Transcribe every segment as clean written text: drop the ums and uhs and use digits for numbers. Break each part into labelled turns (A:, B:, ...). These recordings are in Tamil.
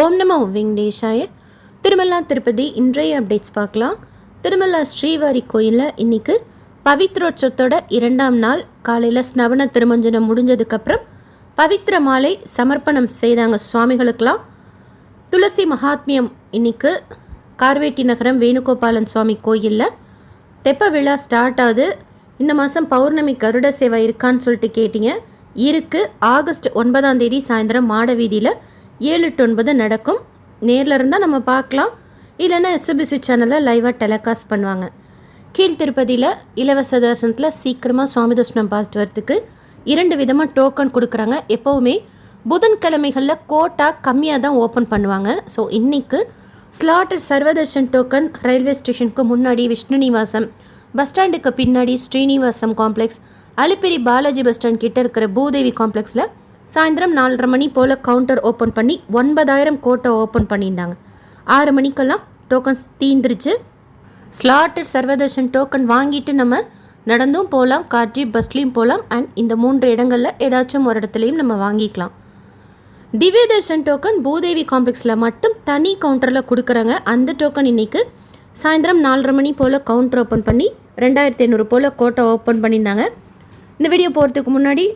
A: ஓம் நமோ வெங்கடேஷாய. திருமலா திருப்பதி இன்றைய அப்டேட்ஸ் பார்க்கலாம். திருமலா ஸ்ரீவாரி கோயிலில் இன்றைக்கி பவித்ரோற்சவத்தோட 2ஆம் நாள் காலையில் ஸ்நவன திருமஞ்சனம் முடிஞ்சதுக்கப்புறம் பவித்ர மாலை சமர்ப்பணம் செய்தாங்க சுவாமிகளுக்கெல்லாம். துளசி மகாத்மியம் இன்றைக்கு கார்வேட்டி நகரம் வேணுகோபாலன் சுவாமி கோயிலில் தெப்ப விழா ஸ்டார்ட் ஆகுது. இந்த மாதம் பௌர்ணமி கருட சேவை இருக்கான்னு சொல்லிட்டு கேட்டிங்க. இருக்குது. ஆகஸ்ட் 9ஆம் தேதி சாயந்தரம் மாட வீதியில் 7 to 9 நடக்கும். நேரில் இருந்தால் நம்ம பார்க்கலாம், இல்லைன்னா எஸ்பிசி சேனலில் லைவாக டெலிகாஸ்ட் பண்ணுவாங்க. கீழ் திருப்பதியில் இலவச தரிசனத்தில் சீக்கிரமாக சுவாமி தரிசனம் பார்த்துட்டு வரத்துக்கு 2 விதமாக டோக்கன் கொடுக்குறாங்க. எப்போவுமே புதன்கிழமைகளில் கோட்டா கம்மியாக தான் ஓப்பன் பண்ணுவாங்க. ஸோ இன்றைக்கு ஸ்லாட்டர் சர்வதர்ஷன் டோக்கன் ரயில்வே ஸ்டேஷனுக்கு முன்னாடி விஷ்ணு நிவாசம், பஸ் ஸ்டாண்டுக்கு பின்னாடி Srinivasam complex, Alipiri Balaji bus stand கிட்ட இருக்கிற பூதேவி காம்ப்ளெக்ஸில் சாயந்தரம் 4:30 மணி போல் கவுண்டர் ஓப்பன் பண்ணி 9,000 கோட்டை ஓப்பன் பண்ணியிருந்தாங்க. 6 மணிக்கெல்லாம் டோக்கன்ஸ் தீந்துருச்சு. ஸ்லாட்டர் சர்வதர்ஷன் டோக்கன் வாங்கிட்டு நம்ம நடந்தும் போகலாம், கார் ஜீப் பஸ்லேயும் போகலாம். அண்ட் இந்த 3 இடங்களில் ஏதாச்சும் ஒரு இடத்துலையும் நம்ம வாங்கிக்கலாம். திவ்ய தர்ஷன் டோக்கன் பூதேவி காம்ப்ளெக்ஸில் மட்டும் தனி கவுண்டரில் கொடுக்குறாங்க. அந்த டோக்கன் இன்றைக்கி சாயந்தரம் 4:30 மணி போல் கவுண்டர் ஓப்பன் பண்ணி 2,500 போல் கோட்டை ஓப்பன் பண்ணியிருந்தாங்க. இந்த வீடியோ போகிறதுக்கு முன்னாடி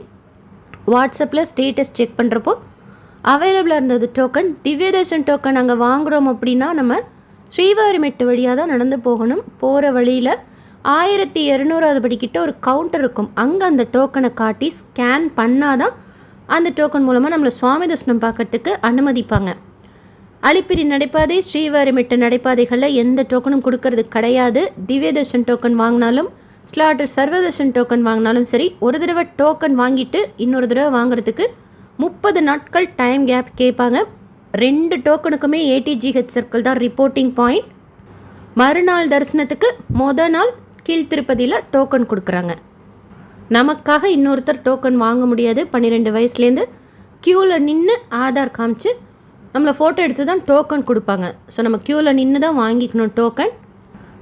A: வாட்ஸ்அப்பில் ஸ்டேட்டஸ் செக் பண்ணுறப்போ அவைலபிளாக இருந்தது டோக்கன். திவ்ய தர்ஷன் டோக்கன் அங்கே வாங்குகிறோம் அப்படின்னா நம்ம ஸ்ரீவாரிமெட்டு வழியாக தான் நடந்து போகணும். போகிற வழியில் 1200 படிக்கிட்ட ஒரு கவுண்டர் இருக்கும். அங்கே அந்த டோக்கனை காட்டி ஸ்கேன் பண்ணால் தான் அந்த டோக்கன் மூலமாக நம்மளை சுவாமி தரிசனம் பார்க்கறதுக்கு அனுமதிப்பாங்க. அலிப்பிரி நடைபாதை, ஸ்ரீவாரிமெட்டு நடைபாதைகளில் எந்த டோக்கனும் கொடுக்கறது கிடையாது. திவ்ய தர்ஷன் டோக்கன் வாங்கினாலும் ஸ்லாட்டர் சர்வதர்ஷன் டோக்கன் வாங்கினாலும் சரி, ஒரு தடவை டோக்கன் வாங்கிட்டு இன்னொரு தடவை வாங்குறதுக்கு 30 நாட்கள் டைம் கேப் கேட்பாங்க. 2 டோக்கனுக்குமே ஏடிஜிஹெச் சர்க்கிள் தான் ரிப்போர்ட்டிங் பாயிண்ட். மறுநாள் தரிசனத்துக்கு மொதல் நாள் கீழ் திருப்பதியில் டோக்கன் கொடுக்குறாங்க. நமக்காக இன்னொருத்தர் டோக்கன் வாங்க முடியாது. 12 வயசுலேருந்து க்யூவில் நின்று ஆதார் காமிச்சு நம்மளை ஃபோட்டோ எடுத்து தான் டோக்கன் கொடுப்பாங்க. ஸோ நம்ம க்யூவில் நின்று தான் வாங்கிக்கணும் டோக்கன்.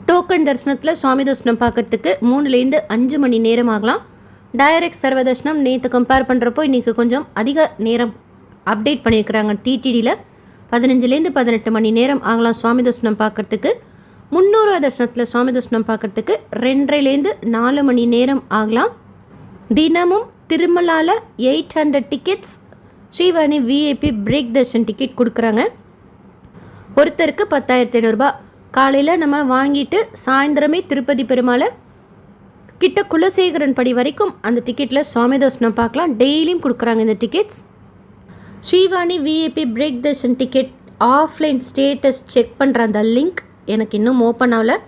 A: டோக்கன் தரிசனத்தில் சுவாமி தரிசனம் பார்க்குறதுக்கு 3 to 5 மணி நேரம் ஆகலாம். டைரக்ட் சர்வதர்ஷனம் நேற்று கம்பேர் பண்ணுறப்போ இன்றைக்கி கொஞ்சம் அதிக நேரம் அப்டேட் பண்ணியிருக்கிறாங்க. டிடிடியில் 15 to 18 மணி நேரம் ஆகலாம் சுவாமி தரிசனம் பார்க்குறதுக்கு. 300 தரிசனத்தில் சுவாமி தரிசனம் பார்க்குறதுக்கு 2.5 to 4 மணி நேரம் ஆகலாம். தினமும் திருமலாவில் 800 tickets Srivani VIP break Darshan ticket கொடுக்குறாங்க. ஒருத்தருக்கு 10,500 ரூபாய். காலையில் நம்ம வாங்கிட்டு சாயந்தரமே திருப்பதி பெருமாளை கிட்ட குலசேகரன் படி வரைக்கும் அந்த டிக்கெட்டில் சுவாமி தரிசனம் பார்க்கலாம். டெய்லியும் கொடுக்குறாங்க இந்த tickets. Srivani VIP break Darshan ticket offline status check பண்ணுற அந்த லிங்க் எனக்கு இன்னும் ஓப்பன் ஆகல,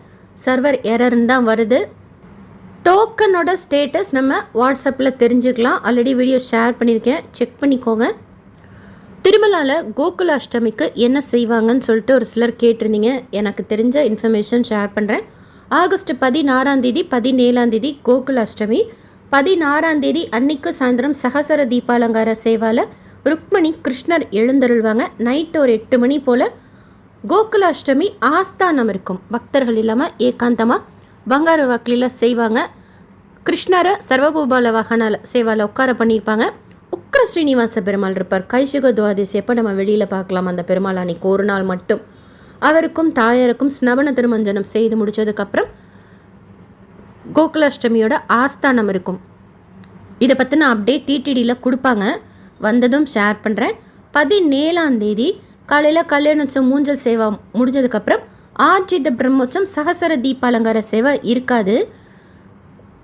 A: சர்வர் எரர்னு தான் வருது. டோக்கனோட ஸ்டேட்டஸ் நம்ம வாட்ஸ்அப்பில் தெரிஞ்சுக்கலாம். ஆல்ரெடி வீடியோ ஷேர் பண்ணியிருக்கேன், செக் பண்ணிக்கோங்க. திருமலாவில் கோகுலாஷ்டமிக்கு என்ன செய்வாங்கன்னு சொல்லிட்டு ஒரு சிலர் கேட்டிருந்தீங்க. எனக்கு தெரிஞ்ச இன்ஃபர்மேஷன் ஷேர் பண்ணுறேன். ஆகஸ்ட் 16ஆம் தேதி 17ஆம் தேதி கோகுலாஷ்டமி. 16ஆம் தேதி அன்னைக்கு சாயந்தரம் சகசர தீபாலங்கார சேவாவில் ருக்மணி கிருஷ்ணர் எழுந்தருள்வாங்க. நைட்டு ஒரு 8 மணி போல் கோகுலாஷ்டமி ஆஸ்தானம் இருக்கும். பக்தர்கள் இல்லாமல் ஏகாந்தமாக பங்காரு வாக்கிலில் செய்வாங்க. கிருஷ்ணரை சர்வபூபால வாகன சேவாவில் உட்கார பண்ணியிருப்பாங்க. உக்ர ஸ்ரீனிவாச பெருமாள் இருப்பார். கைசுக துவாதசி எப்போ நம்ம வெளியில் பார்க்கலாம் அந்த பெருமாள் அன்னைக்கு ஒரு நாள் மட்டும். அவருக்கும் தாயாருக்கும் ஸ்நவன திருமஞ்சனம் செய்து முடித்ததுக்கப்புறம் கோகுலாஷ்டமியோட ஆஸ்தானம் இருக்கும். இதை பற்றின அப்டேட் டிடிடியில் கொடுப்பாங்க, வந்ததும் ஷேர் பண்ணுறேன். 17ஆம் தேதி காலையில் கல்யாணோற்சவம் மூஞ்சல் சேவா முடிஞ்சதுக்கப்புறம் ஆர்ஜித பிரம்மோற்சவம் சகசர தீபாலங்கார சேவை இருக்காது.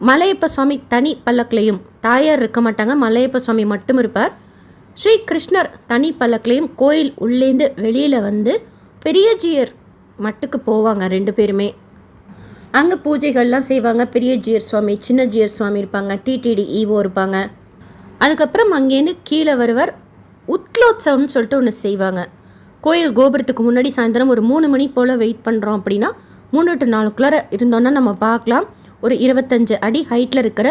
A: மலையப்ப சுவாமி தனி பல்லக்கிலையும், தாயார் இருக்க மாட்டாங்க, மலையப்ப சுவாமி மட்டும் இருப்பார். ஸ்ரீ கிருஷ்ணர் தனி பல்லக்கிலையும் கோயில் உள்ளேந்து வெளியில் வந்து பெரிய ஜியர் மட்டுக்கு போவாங்க 2 பேருமே. அங்கே பூஜைகள்லாம் செய்வாங்க. பெரிய ஜியர் சுவாமி, சின்ன ஜியர் சுவாமி இருப்பாங்க, டிடிடி ஈவோ இருப்பாங்க. அதுக்கப்புறம் அங்கேருந்து கீழே வருவார். உத்லோத்சவம்னு சொல்லிட்டு ஒன்று செய்வாங்க. கோயில் கோபுரத்துக்கு முன்னாடி சாயந்தரம் ஒரு 3 மணி போல் வெயிட் பண்ணுறோம் அப்படின்னா 3 to 4 இருந்தோன்னா நம்ம பார்க்கலாம். ஒரு 25 அடி ஹைட்டில் இருக்கிற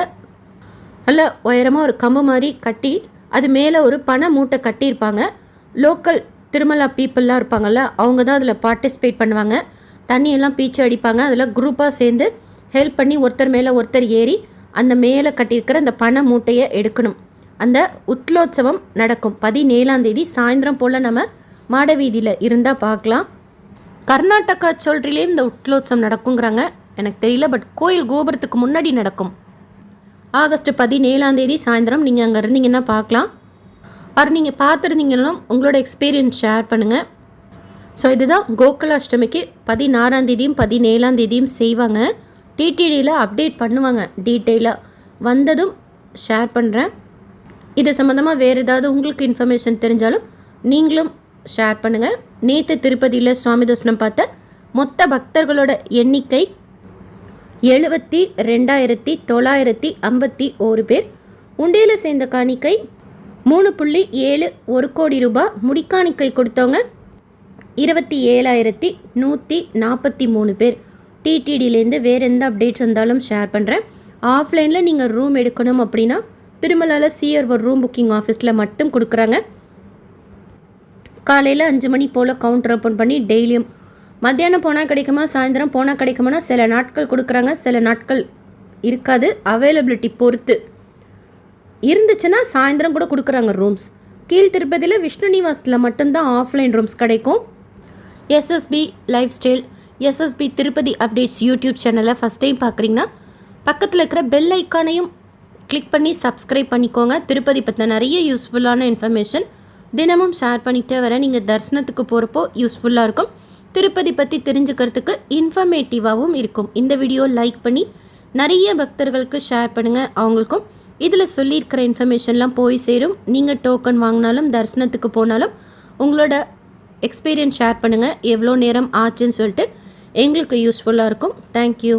A: நல்ல உயரமாக ஒரு கம்பு மாதிரி கட்டி அது மேலே ஒரு பனை மூட்டை கட்டியிருப்பாங்க. லோக்கல் திருமலா பீப்புளெலாம் இருப்பாங்கள்ல, அவங்க தான் அதில் பார்ட்டிசிபேட் பண்ணுவாங்க. தண்ணியெல்லாம் பீச்சு அடிப்பாங்க. அதில் குரூப்பாக சேர்ந்து ஹெல்ப் பண்ணி ஒருத்தர் மேலே ஒருத்தர் ஏறி அந்த மேலே கட்டியிருக்கிற அந்த பனை மூட்டையை எடுக்கணும். அந்த உத்லோத்சவம் நடக்கும் 17ஆம் தேதி சாயந்தரம் போல் நம்ம மாட வீதியில் இருந்தால் பார்க்கலாம். கர்நாடகா சொல்றிலேயும் இந்த உட்லோத்சவம் நடக்குங்கிறாங்க, எனக்கு தெரியல. பட் கோயில் கோபுரத்துக்கு முன்னாடி நடக்கும். ஆகஸ்ட் 17 சாயந்தரம் நீங்கள் அங்கே இருந்தீங்கன்னா பார்க்கலாம். அவர் நீங்கள் பார்த்துருந்தீங்கன்னா உங்களோட எக்ஸ்பீரியன்ஸ் ஷேர் பண்ணுங்கள். ஸோ இதுதான் கோகுலாஷ்டமிக்கு 16 17 செய்வாங்க. டிடிடியில் அப்டேட் பண்ணுவாங்க டீட்டெயிலாக. வந்ததும் ஷேர் பண்ணுறேன். இது சம்மந்தமாக வேறு ஏதாவது உங்களுக்கு இன்ஃபர்மேஷன் தெரிஞ்சாலும் நீங்களும் ஷேர் பண்ணுங்கள். நேற்று திருப்பதியில் சுவாமி தரிசனம் பார்த்த மொத்த பக்தர்களோட எண்ணிக்கை 72,951 பேர். உண்டியில் சேர்ந்த காணிக்கை 3.71 கோடி ரூபாய். முடிக்காணிக்கை கொடுத்தவங்க 27,143 பேர். டிடிடியிலேருந்து வேறு எந்த அப்டேட்ஸ் வந்தாலும் ஷேர் பண்ணுறேன். ஆஃப்லைனில் நீங்கள் ரூம் எடுக்கணும் அப்படின்னா திருமலாவில் சிஆர் ஒரு ரூம் புக்கிங் ஆஃபீஸில் மட்டும் கொடுக்குறாங்க. காலையில் 5 மணி போல் கவுண்டர் ஓப்பன் பண்ணி டெய்லியும் மத்தியானம் போனால் கிடைக்குமா, சாயந்தரம் போனால் கிடைக்குமானா சில நாட்கள் கொடுக்குறாங்க, சில நாட்கள் இருக்காது. அவைலபிலிட்டி பொறுத்து இருந்துச்சுன்னா சாயந்தரம் கூட கொடுக்குறாங்க ரூம்ஸ். கீழ் திருப்பதியில் விஷ்ணு நிவாஸில் மட்டும்தான் ஆஃப்லைன் ரூம்ஸ் கிடைக்கும். SSP life style, SSP Tirupati updates YouTube சேனலை ஃபஸ்ட் டைம் பார்க்குறீங்கன்னா பக்கத்தில் இருக்கிற பெல் ஐக்கானையும் கிளிக் பண்ணி சப்ஸ்கிரைப் பண்ணிக்கோங்க. திருப்பதி பற்றின நிறைய யூஸ்ஃபுல்லான இன்ஃபர்மேஷன் தினமும் ஷேர் பண்ணிகிட்டே வரேன். நீங்கள் தரிசனத்துக்கு போகிறப்போ யூஸ்ஃபுல்லாக இருக்கும். திருப்பதி பற்றி தெரிஞ்சுக்கிறதுக்கு இன்ஃபர்மேட்டிவாகவும் இருக்கும். இந்த வீடியோ லைக் பண்ணி நிறைய பக்தர்களுக்கு ஷேர் பண்ணுங்கள். அவங்களுக்கும் இதில் சொல்லியிருக்கிற இன்ஃபர்மேஷன்லாம் போய் சேரும். நீங்கள் டோக்கன் வாங்கினாலும் தரிசனத்துக்கு போனாலும் உங்களோட எக்ஸ்பீரியன்ஸ் ஷேர் பண்ணுங்கள். எவ்வளோ நேரம் ஆச்சுன்னு சொல்லிட்டு எங்களுக்கு யூஸ்ஃபுல்லாக இருக்கும். தேங்க்யூ.